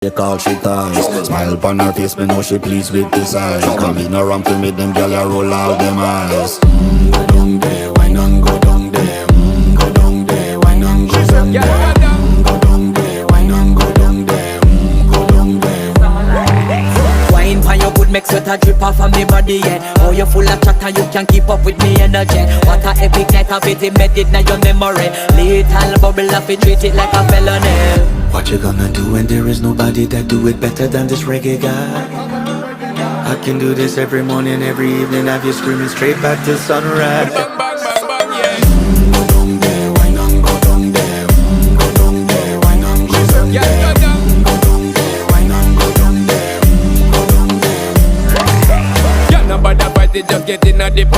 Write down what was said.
They call she ties. Smile upon her face, me know she pleased with this eyes. Come in around to me, them gyal a roll out them eyes. Go down there, why not go down there? Go down there, why not go down there? Go down there, why not go down there? Go down there. Wine pan your good, make sweat a drip off of me body, yeah. Oh, you full of chatter, you can't keep up with me energy. What a epic night of it, embedded in your memory. Little bubble of it, treat it like a felony. What you gonna do when there is nobody that do it better than this reggae guy? I can do this every morning, every evening, have you screaming straight back to sunrise. Bang, bang, bang, bang, yeah. Go down there, why not go down there? Go down there, why not go down there? Yeah, go down. Go down there, why not go down there? Go down there. Yeah, nobody fight it, just get in a deposit.